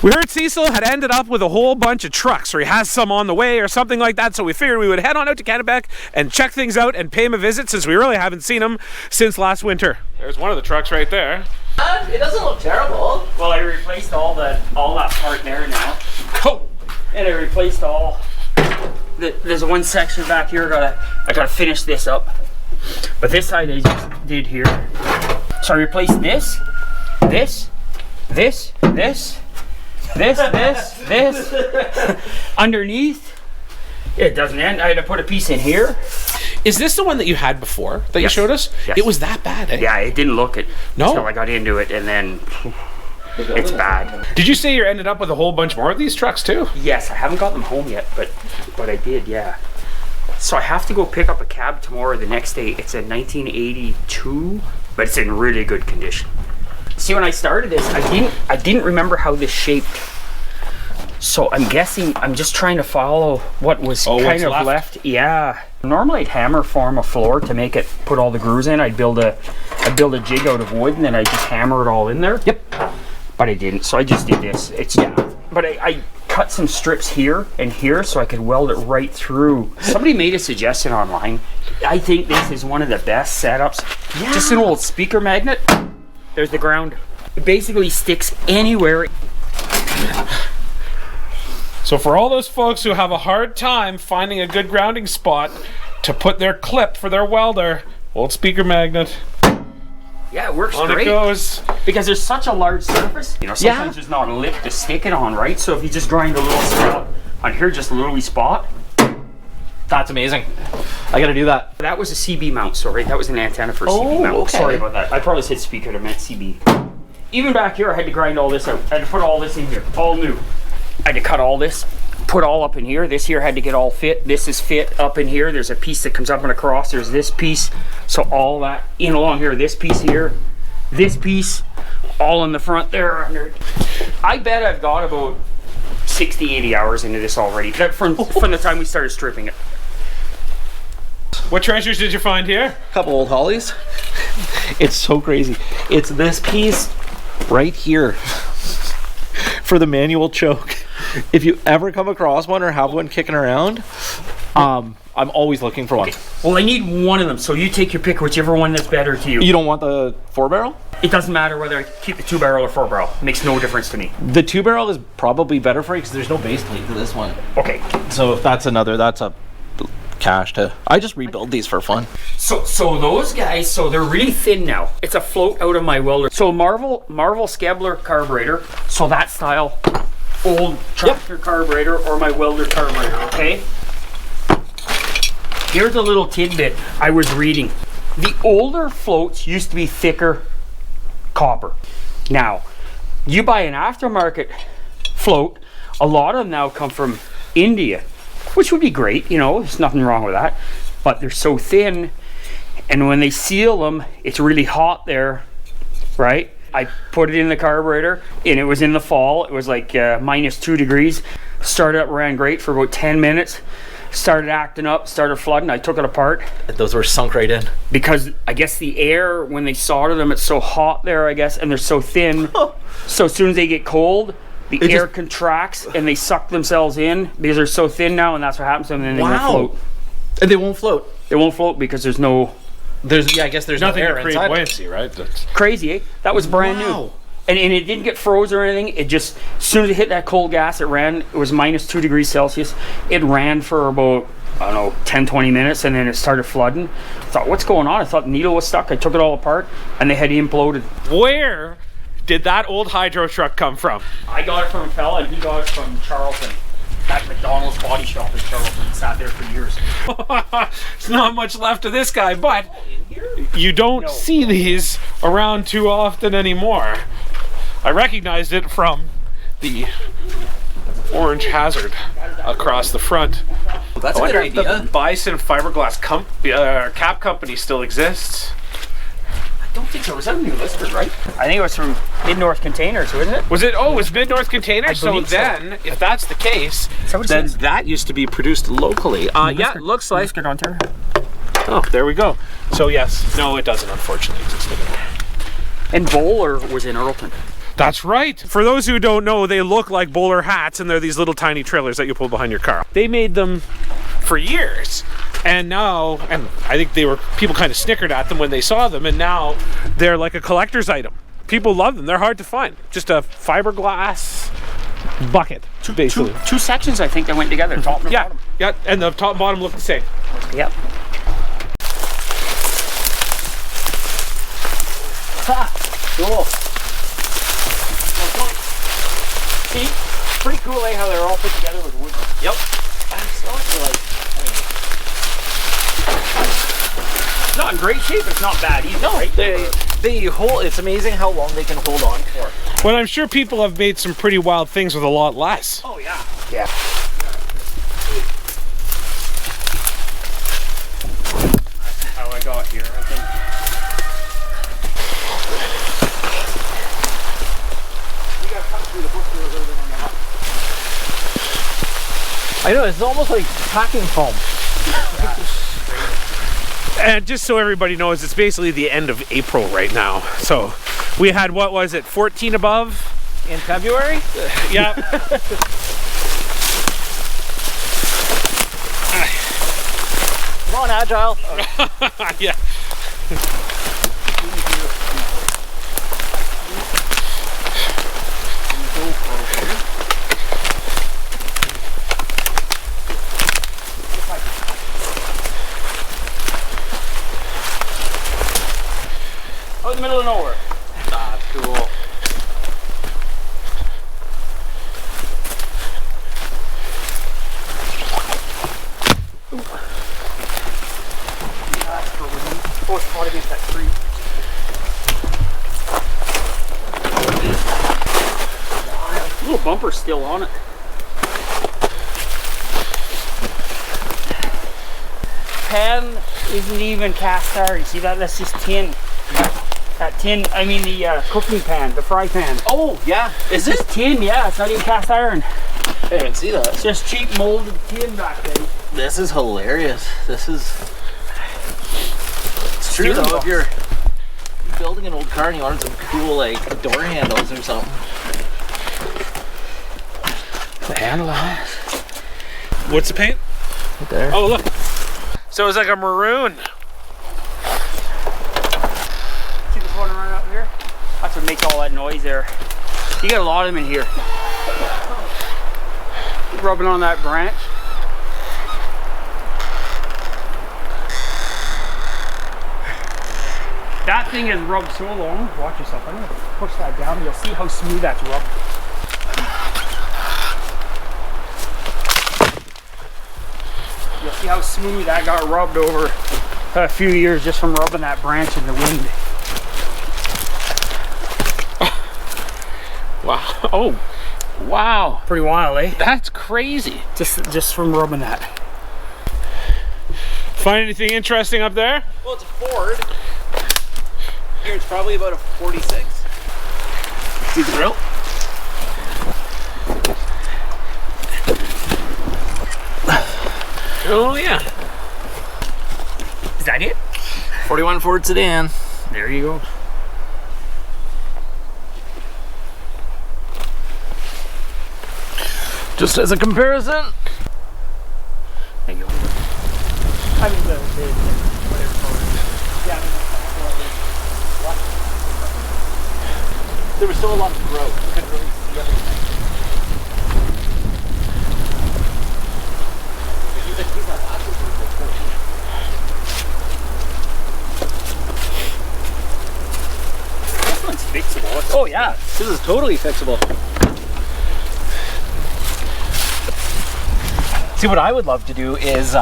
We heard Cecil had ended up with a whole bunch of trucks, or he has some on the way or something like that, so we figured we would head on out to Kennebec and check things out and pay him a visit, since we really haven't seen him since last winter. There's one of the trucks right there. It doesn't look terrible. Well, I replaced all that part there now. Oh! And I replaced all. There's one section back here. I gotta finish this up. But this side I just did here. So I replaced this, this, underneath. It doesn't end. I had to put a piece in here. Is this the one that you had before that you showed us? Yes. It was that bad, eh? Yeah, it didn't look it until I got into it, and then it's bad. Did you say you ended up with a whole bunch more of these trucks too? Yes, I haven't got them home yet, but I did, yeah. So I have to go pick up a cab tomorrow, the next day. It's a 1982, but it's in really good condition. See, when I started this, I didn't remember how this shaped. So I'm guessing, I'm just trying to follow what was kind of left. Yeah. Normally I'd hammer form a floor to make it, put all the grooves in. I'd build a jig out of wood, and then I'd just hammer it all in there. Yep. But I didn't, so I just did this. But I cut some strips here and here so I could weld it right through. Somebody made a suggestion online. I think this is one of the best setups. Yeah. Just an old speaker magnet. There's the ground. It basically sticks anywhere. So for all those folks who have a hard time finding a good grounding spot to put their clip for their welder, old speaker magnet. Yeah, it works on great. It goes. Because there's such a large surface. You know, sometimes there's not a lip to stick it on, right? So if you just grind a little spot on here, just a little wee spot. That's amazing. I gotta do that. That was a CB mount, sorry. That was an antenna for a CB mount. Okay. Sorry about that. I probably said speaker, I meant CB. Even back here, I had to grind all this out. I had to put all this in here, all new. I had to cut all this, put all up in here. This here had to get all fit. This is fit up in here. There's a piece that comes up and across. There's this piece. So all that in along here, this piece here, this piece, all in the front there. I bet I've got about 60, 80 hours into this already. From the time we started stripping it. What treasures did you find here? A couple old hollies. It's so crazy. It's this piece right here for the manual choke. If you ever come across one or have one kicking around, I'm always looking for one. Okay. Well, I need one of them, so you take your pick, whichever one that's better to you. You don't want the 4-barrel? It doesn't matter whether I keep the 2-barrel or 4-barrel. It makes no difference to me. The 2-barrel is probably better for you because there's no base plate to this one. Okay. So if that's a cash to. I just rebuild these for fun. So those guys, so they're really thin now. It's a float out of my welder. So Marvel Skebler carburetor. So that style, old tractor carburetor or my welder carburetor. Okay. Here's a little tidbit I was reading. The older floats used to be thicker copper. Now, you buy an aftermarket float, a lot of them now come from India, which would be great, you know, there's nothing wrong with that. But they're so thin, and when they seal them, it's really hot there, right? I put it in the carburetor, and it was in the fall. It was like -2 degrees. Started up, ran great for about 10 minutes. Started acting up, started flooding. I took it apart. Those were sunk right in. Because I guess the air, when they solder them, it's so hot there, I guess, and they're so thin. So as soon as they get cold, the air contracts and they suck themselves in because they're so thin now, and that's what happens to them, and then they won't float. And they won't float. They won't float because there's no... I guess there's nothing no air to create inside. buoyancy, right? That's crazy, eh? That was brand new. And it didn't get froze or anything. It just, as soon as it hit that cold gas, it ran. It was -2 degrees Celsius. It ran for about, I don't know, 10, 20 minutes, and then it started flooding. I thought, what's going on? I thought the needle was stuck. I took it all apart, and they had imploded. Where did that old hydro truck come from? I got it from a fella, and he got it from Charlton. That McDonald's body shop in Charlton. Sat there for years. There's not much left of this guy, but you don't see these around too often anymore. I recognized it from the orange hazard across the front. Well, that's a good idea. The Bison Fiberglass cap company still exists. I don't think so. Was that a new listed, right? I think it was from Mid-North Containers, wasn't it? Was it? Oh, it was Mid-North Containers? So then, if that's the case, then that used to be produced locally. Yeah, it looks like... Ontario. Oh, there we go. So yes, no, it doesn't unfortunately exist anymore. And Boler was in Earlton. That's right. For those who don't know, they look like bowler hats, and they're these little tiny trailers that you pull behind your car. They made them for years, and now, and I think people kind of snickered at them when they saw them, and now they're like a collector's item. People love them. They're hard to find. Just a fiberglass bucket, basically. Two sections, I think, that went together, top and bottom. Yeah, and the top and bottom look the same. Yep. Ha! Cool. See, pretty cool, eh? How they're all put together with wood. Yep. It's not in great shape, but it's not bad either. No, right? they hold. It's amazing how long they can hold on for. Well, I'm sure people have made some pretty wild things with a lot less. Oh yeah. Yeah. That's how I got here, I think. You gotta come through the bush a little bit on that. I know, it's almost like packing foam. And just so everybody knows, it's basically the end of April right now. So we had, what was it, 14 above In February? Yeah. Come on, Agile. Yeah. Out in the middle of nowhere. That's cool. Oh, it's caught against that tree. Little bumper still on it. Pan isn't even cast iron. See that? That's just tin. That tin, I mean the cooking pan, the fry pan. Oh, yeah. Is it? It's tin, yeah. It's not even cast iron. I didn't see that. It's just cheap molded tin back then. This is hilarious. This is... It's true Steering though, box. if you're building an old car and you wanted some cool like door handles or something. The handle on it. What's the paint? Right there. Oh, look. So it's like a maroon. See this one right up here? That's what makes all that noise there. You got a lot of them in here. Rubbing on that branch. That thing is rubbed so long. Watch yourself. I'm gonna push that down. You'll see how smooth that's rubbed. You'll see how smooth that got rubbed over a few years just from rubbing that branch in the wind. Wow. Oh, wow. Pretty wild, eh? That's crazy. Just from rubbing that. Find anything interesting up there? Well, it's a Ford. Here it's probably about a 46. See the grill? Oh, yeah. Is that it? 41 Ford sedan. There you go. Just as a comparison. Thank you. I mean the whatever color it is. Yeah, I mean, what? There was still a lot of growth. You couldn't really see everything. He's not This one's fixable. Oh yeah, this is totally fixable. See, what I would love to do is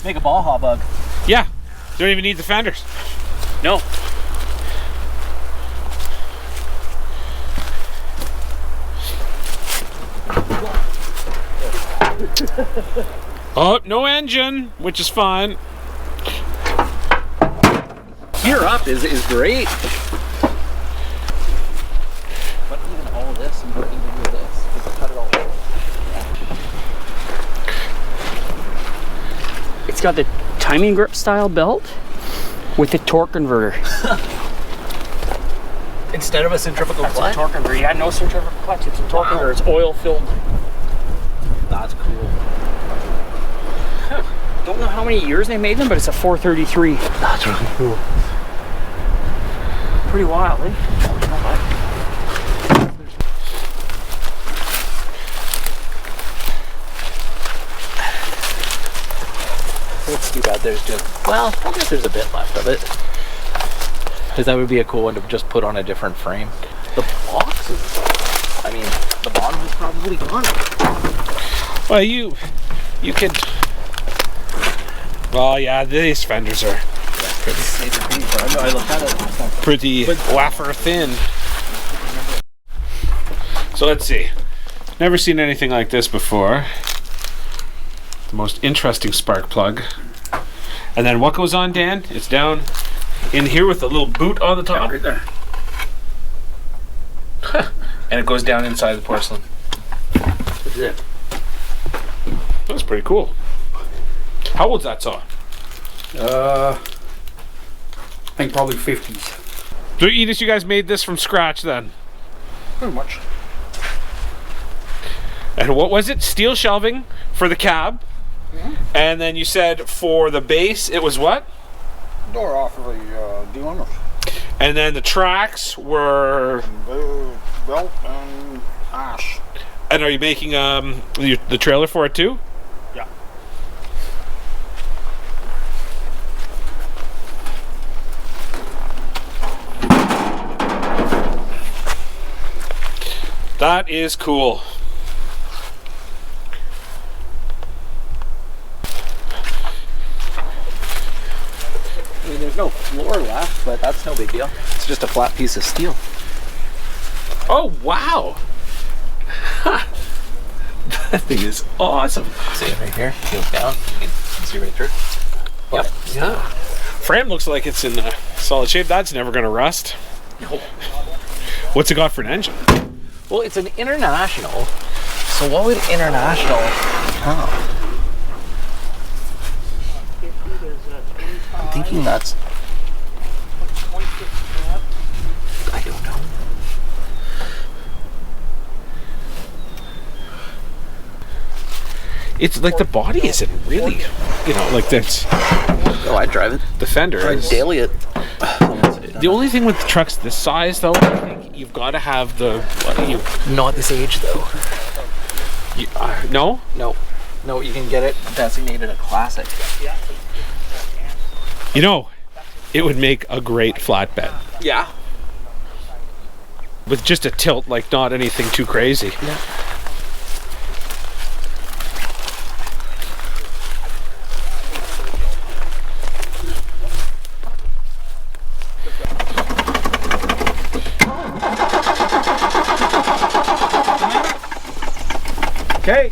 make a Baja bug. Yeah. Don't even need the fenders. No. Oh, no engine, which is fine. Gear up is great. But even all this and even do this, just cut it all out. It's got the timing grip style belt with the torque converter. Instead of a centrifugal That's clutch? a torque converter. Yeah, no centrifugal clutch. It's a torque converter. It's oil filled. That's cool. Don't know how many years they made them, but it's a 433. That's really cool. Pretty wild, eh? It's too bad there's just, well, I guess there's a bit left of it. Because that would be a cool one to just put on a different frame. The box is, I mean, the bottom is probably gone. Well, you could. Well, yeah, these fenders are I looked at it last time. pretty wafer thin. So let's see. Never seen anything like this before. The most interesting spark plug. And then what goes on, Dan? It's down in here with a little boot on the top. Right there. And it goes down inside the porcelain. That's it. That's pretty cool. How old's that saw? I think probably 50s. So, Edith, you guys made this from scratch then? Pretty much. And what was it? Steel shelving for the cab? Mm-hmm. And then you said for the base, it was what? Door off of the D1. And then the tracks were... The belt and ash. And are you making the trailer for it too? Yeah. That is cool. I mean, there's no floor left, but that's no big deal. It's just a flat piece of steel. Oh, wow. That thing is awesome. See it right here? You look down, you can see right through. Yep. Yeah. Frame looks like it's in solid shape. That's never going to rust. Nope. What's it got for an engine? Well, it's an International. So what would International have? I'm thinking that's... I don't know. It's like the body isn't really, like that's Oh, I drive it. the fender. I is- daily it. The only thing with trucks this size, though, I think you've got to have the Not this age, though. no. No. No, you can get it designated a classic. It would make a great flatbed Yeah. with just a tilt, like not anything too crazy. Yeah. Okay.